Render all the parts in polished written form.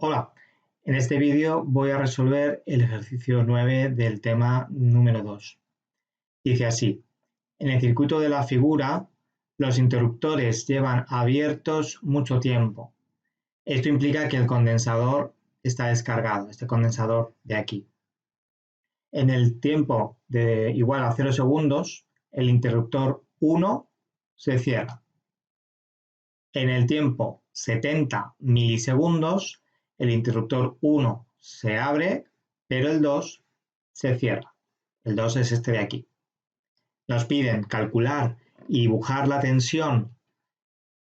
Hola, en este vídeo voy a resolver el ejercicio 9 del tema número 2. Dice así: en el circuito de la figura, los interruptores llevan abiertos mucho tiempo. Esto implica que el condensador está descargado, este condensador de aquí. En el tiempo de igual a 0 segundos, el interruptor 1 se cierra. En el tiempo 70 milisegundos, el interruptor 1 se abre, pero el 2 se cierra. El 2 es este de aquí. Nos piden calcular y dibujar la tensión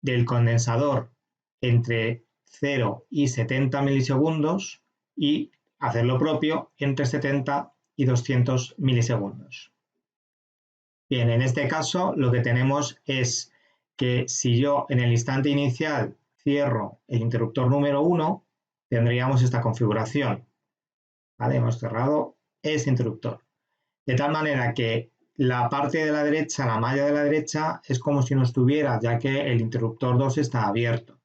del condensador entre 0 y 70 milisegundos y hacer lo propio entre 70 y 200 milisegundos. Bien, en este caso lo que tenemos es que si yo en el instante inicial cierro el interruptor número 1, tendríamos esta configuración. ¿Vale? Hemos cerrado este interruptor. De tal manera que la parte de la derecha, la malla de la derecha, es como si no estuviera, ya que el interruptor 2 está abierto,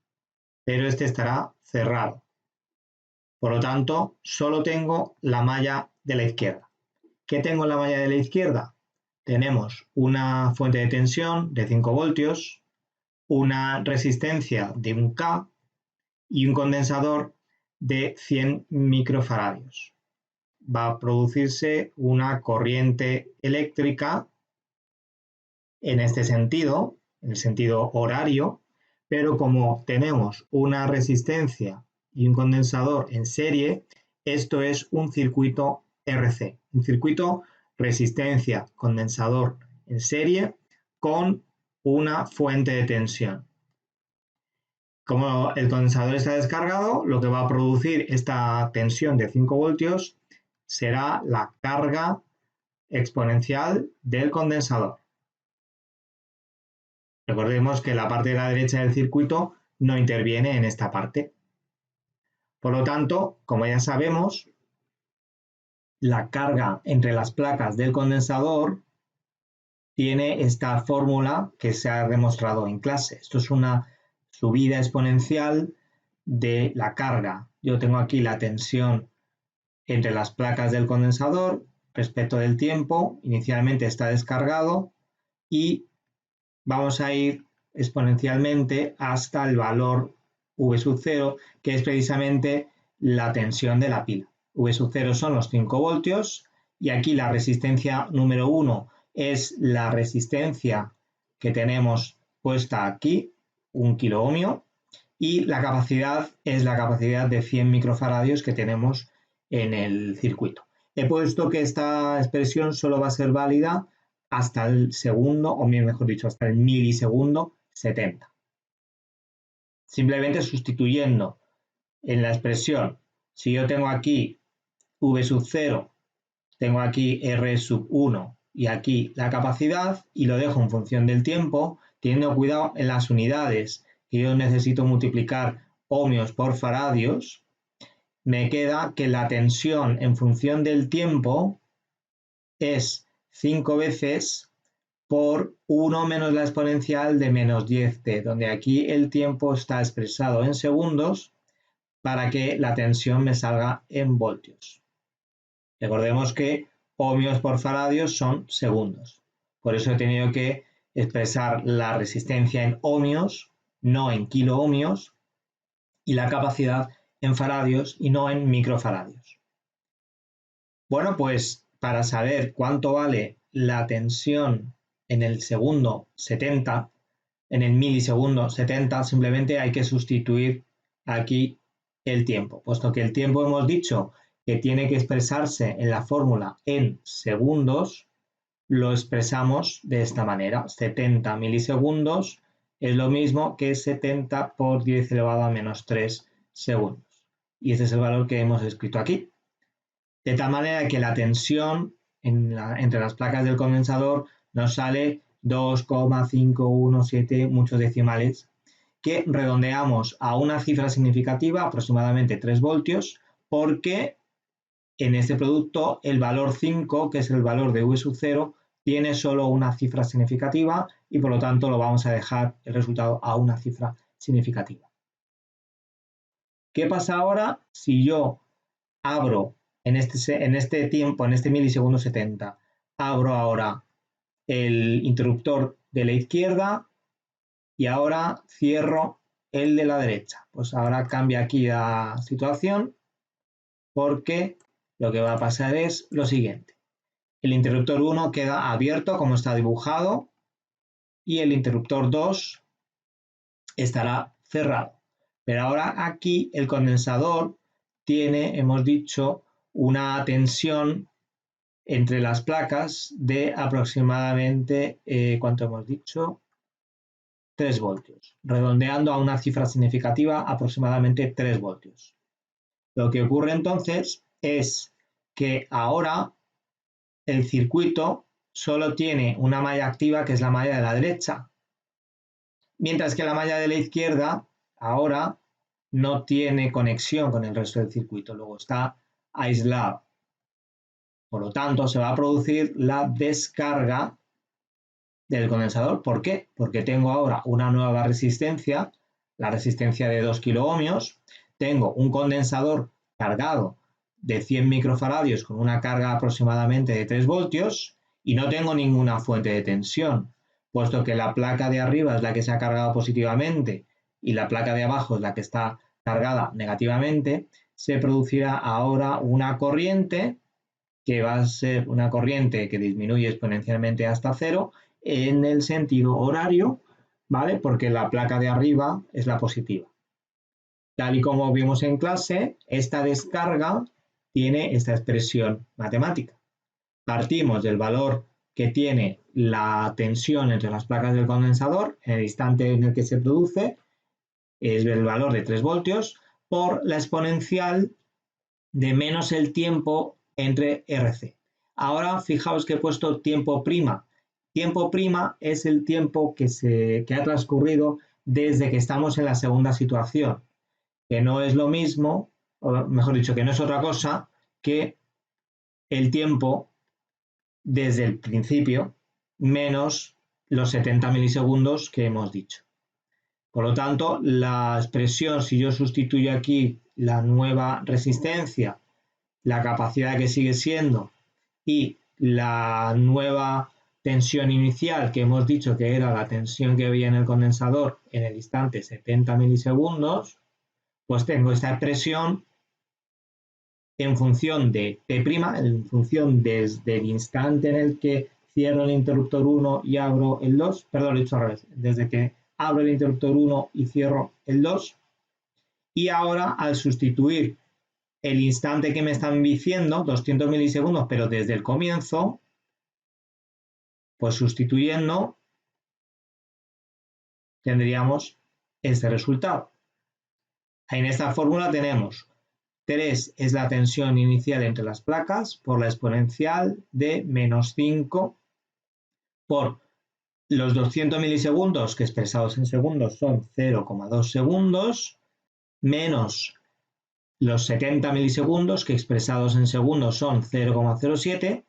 pero este estará cerrado. Por lo tanto, solo tengo la malla de la izquierda. ¿Qué tengo en la malla de la izquierda? Tenemos una fuente de tensión de 5 voltios, una resistencia de 1K y un condensador de 100 microfaradios. Va a producirse una corriente eléctrica en este sentido, en el sentido horario, pero como tenemos una resistencia y un condensador en serie, esto es un circuito RC, un circuito resistencia condensador en serie con una fuente de tensión. Como el condensador está descargado, lo que va a producir esta tensión de 5 voltios será la carga exponencial del condensador. Recordemos que la parte de la derecha del circuito no interviene en esta parte. Por lo tanto, como ya sabemos, la carga entre las placas del condensador tiene esta fórmula que se ha demostrado en clase. Esto es una subida exponencial de la carga. Yo tengo aquí la tensión entre las placas del condensador respecto del tiempo. Inicialmente está descargado y vamos a ir exponencialmente hasta el valor V sub 0, que es precisamente la tensión de la pila. V sub 0 son los 5 voltios y aquí la resistencia número 1 es la resistencia que tenemos puesta aquí, 1 kilo ohmio, y la capacidad es la capacidad de 100 microfaradios que tenemos en el circuito. He puesto que esta expresión solo va a ser válida hasta el segundo, o mejor dicho, hasta el milisegundo 70. Simplemente sustituyendo en la expresión, si yo tengo aquí V sub 0, tengo aquí R sub 1 y aquí la capacidad y lo dejo en función del tiempo, teniendo cuidado en las unidades que yo necesito multiplicar ohmios por faradios, me queda que la tensión en función del tiempo es 5 veces por 1 menos la exponencial de menos 10t, donde aquí el tiempo está expresado en segundos para que la tensión me salga en voltios. Recordemos que ohmios por faradios son segundos. Por eso he tenido que expresar la resistencia en ohmios, no en kiloohmios, y la capacidad en faradios y no en microfaradios. Bueno, pues para saber cuánto vale la tensión en el segundo 70, en el milisegundo 70, simplemente hay que sustituir aquí el tiempo, puesto que el tiempo hemos dicho que tiene que expresarse en la fórmula en segundos, lo expresamos de esta manera. 70 milisegundos es lo mismo que 70 por 10 elevado a menos 3 segundos. Y ese es el valor que hemos escrito aquí. De tal manera que la tensión entre las placas del condensador nos sale 2,517, muchos decimales, que redondeamos a una cifra significativa, aproximadamente 3 voltios, porque en este producto el valor 5, que es el valor de V sub 0, tiene solo una cifra significativa y por lo tanto lo vamos a dejar el resultado a una cifra significativa. ¿Qué pasa ahora si yo abro en este tiempo, en este milisegundo 70, abro ahora el interruptor de la izquierda y ahora cierro el de la derecha? Pues ahora cambia aquí la situación, porque lo que va a pasar es lo siguiente. El interruptor 1 queda abierto como está dibujado y el interruptor 2 estará cerrado. Pero ahora aquí el condensador tiene, hemos dicho, una tensión entre las placas de aproximadamente, ¿cuánto hemos dicho? 3 voltios, redondeando a una cifra significativa, aproximadamente 3 voltios. Lo que ocurre entonces es que ahora el circuito solo tiene una malla activa, que es la malla de la derecha, mientras que la malla de la izquierda ahora no tiene conexión con el resto del circuito, luego está aislado. Por lo tanto, se va a producir la descarga del condensador. ¿Por qué? Porque tengo ahora una nueva resistencia, la resistencia de 2 kiloohmios, tengo un condensador cargado de 100 microfaradios con una carga aproximadamente de 3 voltios y no tengo ninguna fuente de tensión, puesto que la placa de arriba es la que se ha cargado positivamente y la placa de abajo es la que está cargada negativamente. Se producirá ahora una corriente que va a ser una corriente que disminuye exponencialmente hasta cero en el sentido horario, ¿vale? Porque la placa de arriba es la positiva. Tal y como vimos en clase, esta descarga tiene esta expresión matemática. Partimos del valor que tiene la tensión entre las placas del condensador en el instante en el que se produce, es el valor de 3 voltios, por la exponencial de menos el tiempo entre RC. Ahora fijaos que he puesto tiempo prima. Tiempo prima es el tiempo que ha transcurrido desde que estamos en la segunda situación, que no es lo mismo, o mejor dicho, que no es otra cosa que el tiempo desde el principio menos los 70 milisegundos que hemos dicho. Por lo tanto, la expresión, si yo sustituyo aquí la nueva resistencia, la capacidad que sigue siendo y la nueva tensión inicial que hemos dicho que era la tensión que había en el condensador en el instante 70 milisegundos, pues tengo esta expresión en función de P', en función desde el instante en el que cierro el interruptor 1 y abro el 2, perdón, lo he dicho al revés, desde que abro el interruptor 1 y cierro el 2, y ahora al sustituir el instante que me están diciendo, 200 milisegundos, pero desde el comienzo, pues sustituyendo, tendríamos este resultado. En esta fórmula tenemos 3 es la tensión inicial entre las placas por la exponencial de menos 5 por los 200 milisegundos que expresados en segundos son 0,2 segundos menos los 70 milisegundos que expresados en segundos son 0,07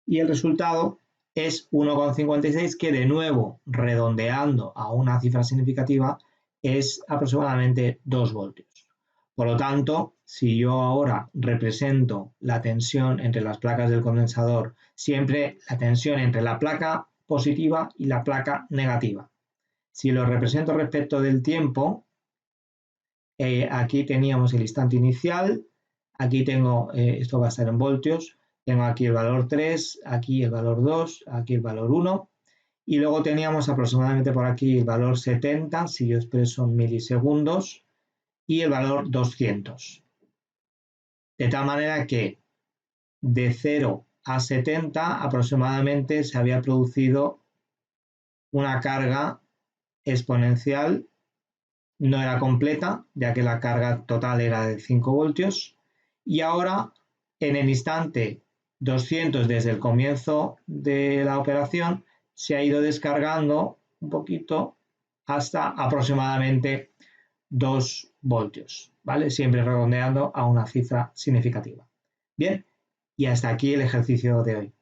y el resultado es 1,56, que de nuevo, redondeando a una cifra significativa, es aproximadamente 2 voltios. Por lo tanto, si yo ahora represento la tensión entre las placas del condensador, siempre la tensión entre la placa positiva y la placa negativa. Si lo represento respecto del tiempo, aquí teníamos el instante inicial, aquí tengo, esto va a estar en voltios, tengo aquí el valor 3, aquí el valor 2, aquí el valor 1, y luego teníamos aproximadamente por aquí el valor 70, si yo expreso en milisegundos, y el valor 200. De tal manera que de 0 a 70 aproximadamente se había producido una carga exponencial, no era completa, ya que la carga total era de 5 voltios, y ahora en el instante 200 desde el comienzo de la operación se ha ido descargando un poquito hasta aproximadamente 2 voltios, ¿vale? Siempre redondeando a una cifra significativa. Bien, y hasta aquí el ejercicio de hoy.